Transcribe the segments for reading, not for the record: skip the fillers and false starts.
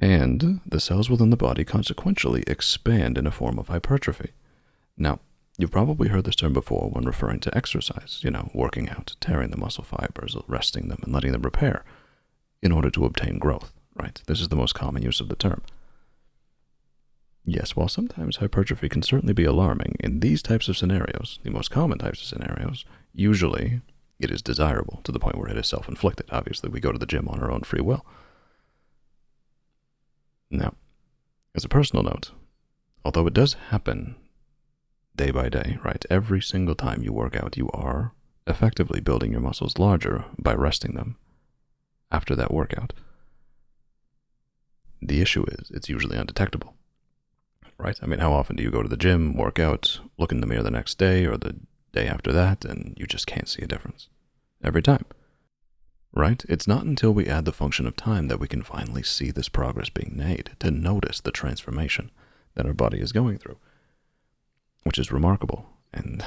And the cells within the body consequentially expand in a form of hypertrophy. Now, you've probably heard this term before when referring to exercise, working out, tearing the muscle fibers, resting them, and letting them repair in order to obtain growth, right? This is the most common use of the term. Yes, while sometimes hypertrophy can certainly be alarming, in these types of scenarios, the most common types of scenarios, usually it is desirable to the point where it is self-inflicted. Obviously, we go to the gym on our own free will. Now, as a personal note, although it does happen day by day, right? Every single time you work out, you are effectively building your muscles larger by resting them after that workout. The issue is, it's usually undetectable, right? I mean, how often do you go to the gym, work out, look in the mirror the next day or the day after that, and you just can't see a difference? Every time, right? It's not until we add the function of time that we can finally see this progress being made, to notice the transformation that our body is going through, which is remarkable. And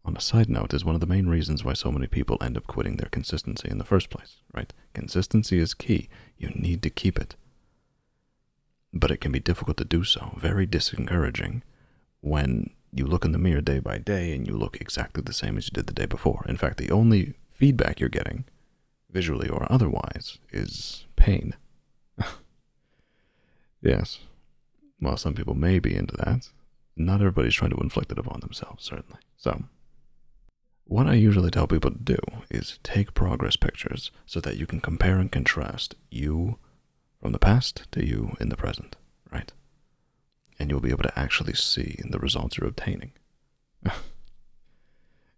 on a side note, is one of the main reasons why so many people end up quitting their consistency in the first place, right? Consistency is key. You need to keep it. But it can be difficult to do so, very discouraging, when you look in the mirror day by day and you look exactly the same as you did the day before. In fact, the only feedback you're getting, visually or otherwise, is pain. Yes. While some people may be into that, not everybody's trying to inflict it upon themselves, certainly. So, what I usually tell people to do is take progress pictures so that you can compare and contrast you from the past to you in the present, right? And you'll be able to actually see the results you're obtaining.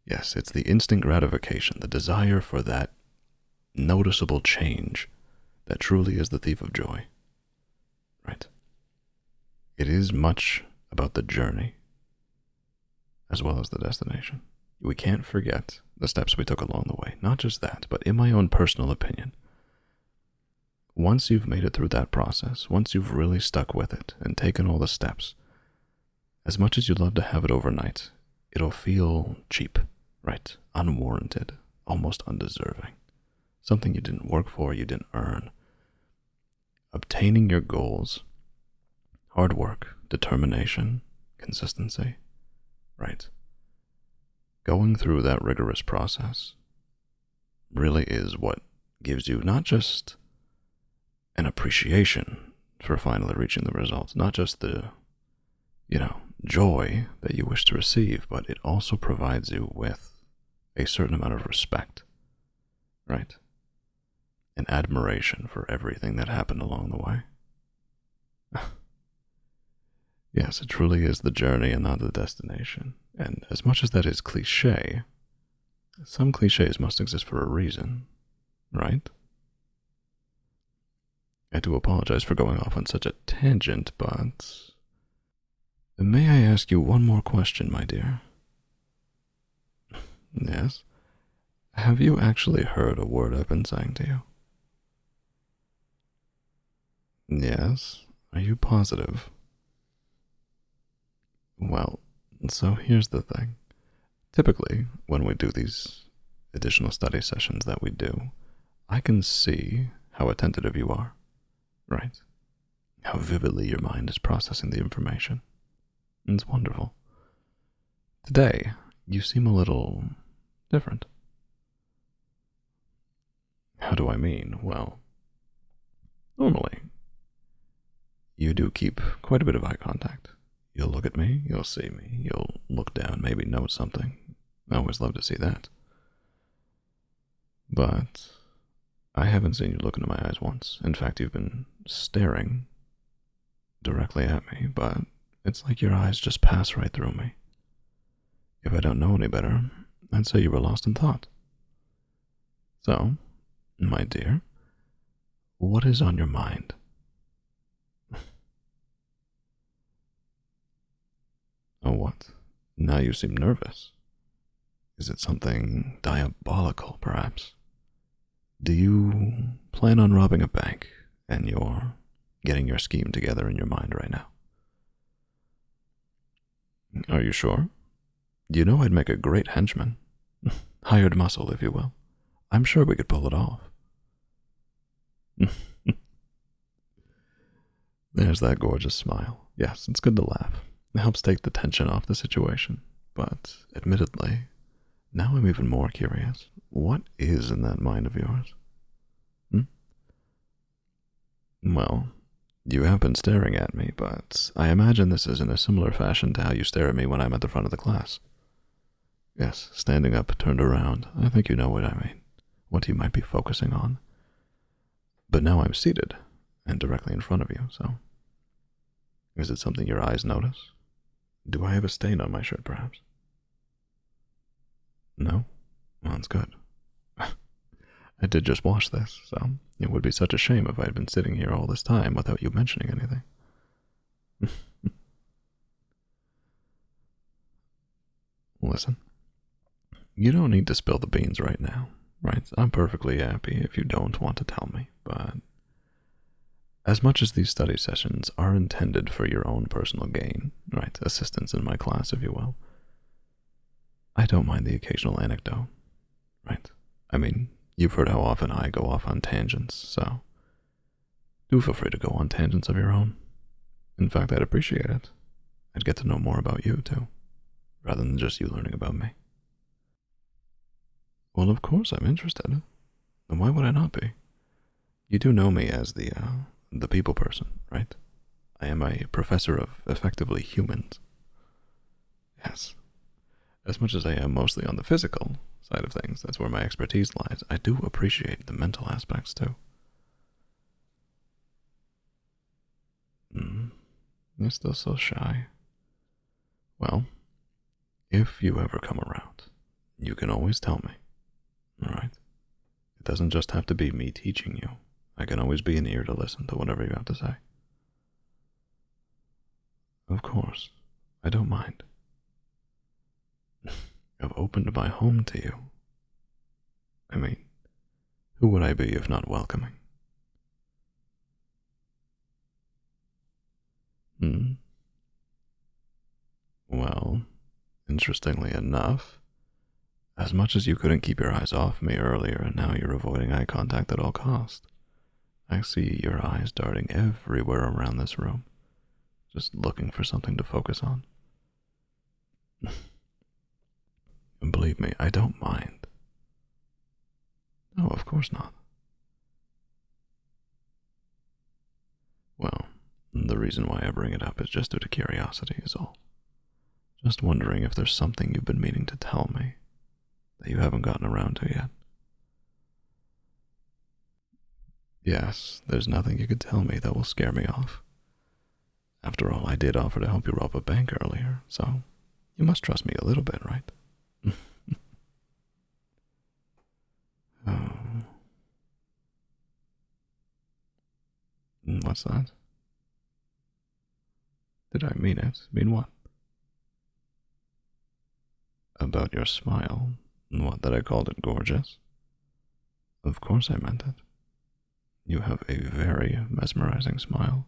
Yes, it's the instant gratification, the desire for that noticeable change that truly is the thief of joy, right? It is much about the journey as well as the destination. We can't forget the steps we took along the way. Not just that, but in my own personal opinion, once you've made it through that process, once you've really stuck with it and taken all the steps, as much as you'd love to have it overnight, it'll feel cheap, right? Unwarranted, almost undeserving. Something you didn't work for, you didn't earn. Obtaining your goals, hard work, determination, consistency, right? Going through that rigorous process really is what gives you not just an appreciation for finally reaching the results, not just the, joy that you wish to receive, but it also provides you with a certain amount of respect, right? And admiration for everything that happened along the way. Yes, it truly is the journey and not the destination. And as much as that is cliche, some cliches must exist for a reason, right? I do apologize for going off on such a tangent, but may I ask you one more question, my dear? Yes? Have you actually heard a word I've been saying to you? Yes? Are you positive? Well, so here's the thing. Typically, when we do these additional study sessions that we do, I can see how attentive you are, right? How vividly your mind is processing the information. It's wonderful. Today, you seem a little different. How do I mean? Well, normally, you do keep quite a bit of eye contact. You'll look at me, you'll see me, you'll look down, maybe note something. I always love to see that. But I haven't seen you look into my eyes once. In fact, you've been staring directly at me, but it's like your eyes just pass right through me. If I don't know any better, I'd say you were lost in thought. So, my dear, what is on your mind? Oh, what? Now you seem nervous. Is it something diabolical, perhaps? Do you plan on robbing a bank, and you're getting your scheme together in your mind right now? Are you sure? You know I'd make a great henchman. Hired muscle, if you will. I'm sure we could pull it off. There's that gorgeous smile. Yes, it's good to laugh. It helps take the tension off the situation. But, admittedly, now I'm even more curious. What is in that mind of yours? Hmm? Well, you have been staring at me, but I imagine this is in a similar fashion to how you stare at me when I'm at the front of the class. Yes, standing up, turned around. I think you know what I mean. What you might be focusing on. But now I'm seated, and directly in front of you, so... Is it something your eyes notice? Do I have a stain on my shirt, perhaps? No? Well, that's good. I did just wash this, so it would be such a shame if I had been sitting here all this time without you mentioning anything. Listen, you don't need to spill the beans right now, right? I'm perfectly happy if you don't want to tell me, but as much as these study sessions are intended for your own personal gain, right, assistance in my class, if you will, I don't mind the occasional anecdote, right? I mean, you've heard how often I go off on tangents, so do feel free to go on tangents of your own. In fact, I'd appreciate it. I'd get to know more about you, too, rather than just you learning about me. Well, of course I'm interested. And why would I not be? You do know me as the people person, right? I am a professor of effectively humans. Yes. As much as I am mostly on the physical side of things, that's where my expertise lies, I do appreciate the mental aspects, too. You're still so shy. Well, if you ever come around, you can always tell me, alright? It doesn't just have to be me teaching you. I can always be an ear to listen to whatever you have to say. Of course, I don't mind. I've opened my home to you. I mean, who would I be if not welcoming? Well, interestingly enough, as much as you couldn't keep your eyes off me earlier and now you're avoiding eye contact at all cost, I see your eyes darting everywhere around this room, just looking for something to focus on. And believe me, I don't mind. No, of course not. Well, the reason why I bring it up is just due to curiosity is all. Just wondering if there's something you've been meaning to tell me that you haven't gotten around to yet. Yes, there's nothing you could tell me that will scare me off. After all, I did offer to help you rob a bank earlier, so you must trust me a little bit, right? Oh. What's that? Did I mean it? Mean what? About your smile. What, that I called it gorgeous? Of course I meant it. You have a very mesmerizing smile.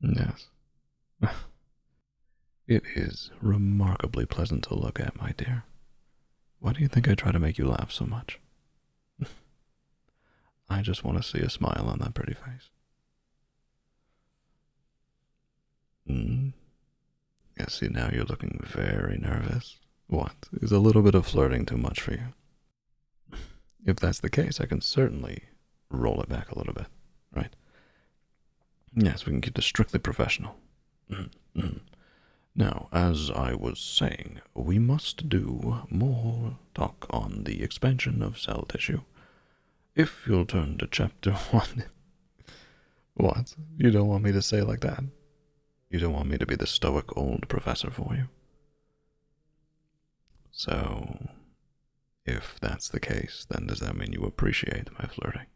Yes. It is remarkably pleasant to look at, my dear. Why do you think I try to make you laugh so much? I just want to see a smile on that pretty face. Yeah, see, now you're looking very nervous. What? Is a little bit of flirting too much for you? If that's the case, I can certainly roll it back a little bit, right? Yes, we can keep this strictly professional. Now, as I was saying, we must do more talk on the expansion of cell tissue. If you'll turn to chapter 1. What? You don't want me to say like that? You don't want me to be the stoic old professor for you? So, if that's the case, then does that mean you appreciate my flirting?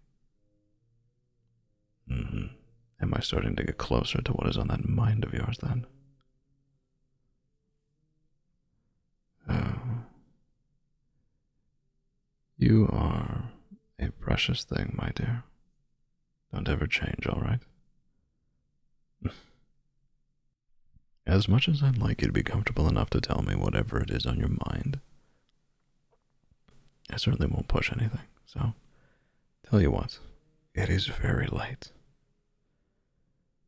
Am I starting to get closer to what is on that mind of yours, then? Oh. You are a precious thing, my dear. Don't ever change, all right? As much as I'd like you to be comfortable enough to tell me whatever it is on your mind, I certainly won't push anything, so tell you what, it is very late.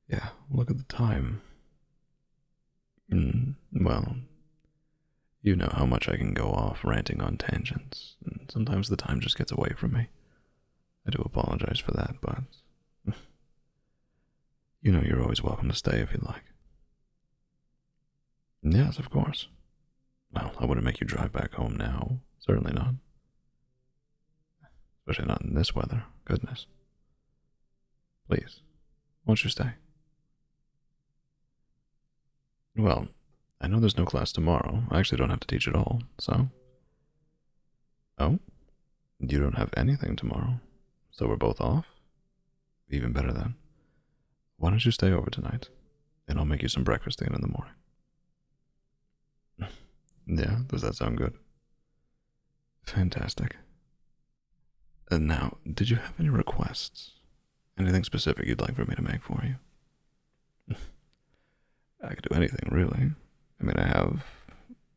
Yeah, look at the time. Well, you know how much I can go off ranting on tangents, and sometimes the time just gets away from me. I do apologize for that, but you know you're always welcome to stay if you'd like. Yes, of course. Well, I wouldn't make you drive back home now. Certainly not. Especially not in this weather. Goodness. Please, won't you stay? Well, I know there's no class tomorrow. I actually don't have to teach at all, so. Oh? You don't have anything tomorrow. So we're both off? Even better then. Why don't you stay over tonight? And I'll make you some breakfast again in the morning. Yeah, does that sound good? Fantastic. And now, did you have any requests? Anything specific you'd like for me to make for you? I could do anything, really. I mean, I have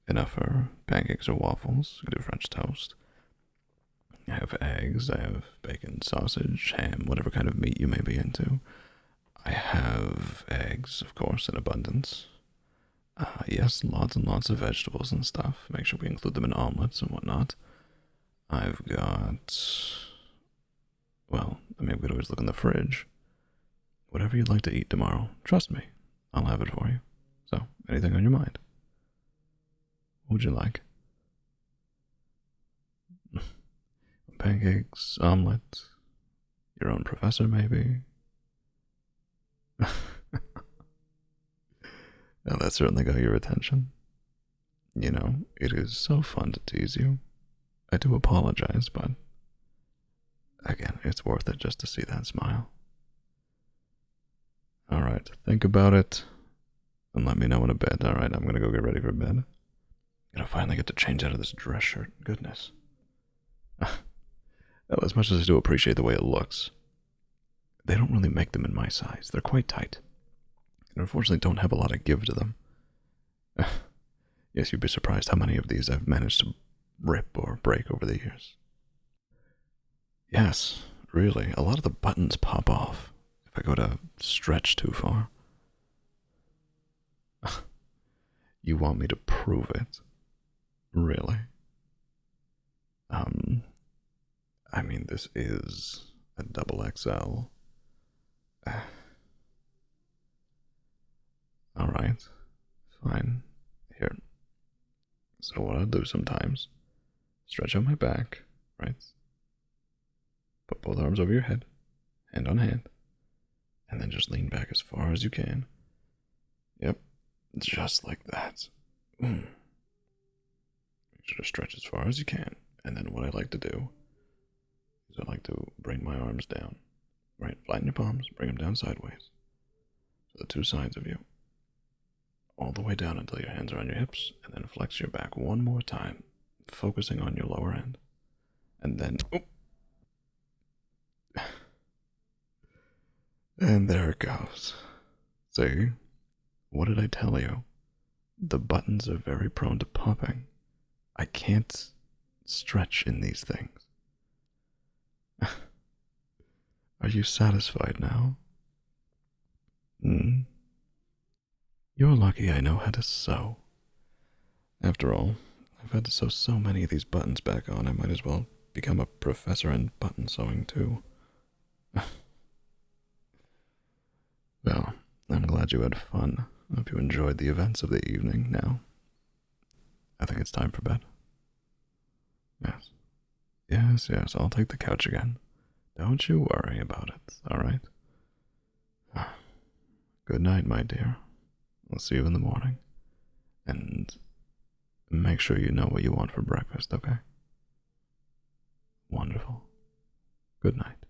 enough for pancakes or waffles. I could do French toast. I have eggs. I have bacon, sausage, ham, whatever kind of meat you may be into. I have eggs, of course, in abundance. Yes, lots and lots of vegetables and stuff. Make sure we include them in omelets and whatnot. I've got... Well, I mean, we could always look in the fridge. Whatever you'd like to eat tomorrow, trust me, I'll have it for you. So, anything on your mind? What would you like? Pancakes, omelet, your own professor, maybe? Well, that certainly got your attention. You know, it is so fun to tease you. I do apologize, but again, it's worth it just to see that smile. Alright, think about it, and let me know in a bit. Alright, I'm gonna go get ready for bed. Gonna finally get to change out of this dress shirt. Goodness. Well, as much as I do appreciate the way it looks, they don't really make them in my size. They're quite tight. And unfortunately don't have a lot of give to them. Yes, you'd be surprised how many of these I've managed to rip or break over the years. Yes, really, a lot of the buttons pop off if I go to stretch too far. You want me to prove it? Really? I mean, this is a double XL. Alright, fine. Here. So what I'll do sometimes, stretch out my back, right? Put both arms over your head, hand on hand, and then just lean back as far as you can. Yep, just like that. Make sure to stretch as far as you can. And then what I like to do is I like to bring my arms down. Right, flatten your palms, bring them down sideways. To the two sides of you. All the way down until your hands are on your hips, and then flex your back one more time, focusing on your lower end. And then, and there it goes. See? What did I tell you? The buttons are very prone to popping. I can't stretch in these things. Are you satisfied now? You're lucky I know how to sew. After all, I've had to sew so many of these buttons back on, I might as well become a professor in button sewing too. Well, I'm glad you had fun. I hope you enjoyed the events of the evening now. I think it's time for bed. Yes. Yes, yes, I'll take the couch again. Don't you worry about it, alright? Good night, my dear. I'll see you in the morning. And make sure you know what you want for breakfast, okay? Wonderful. Good night.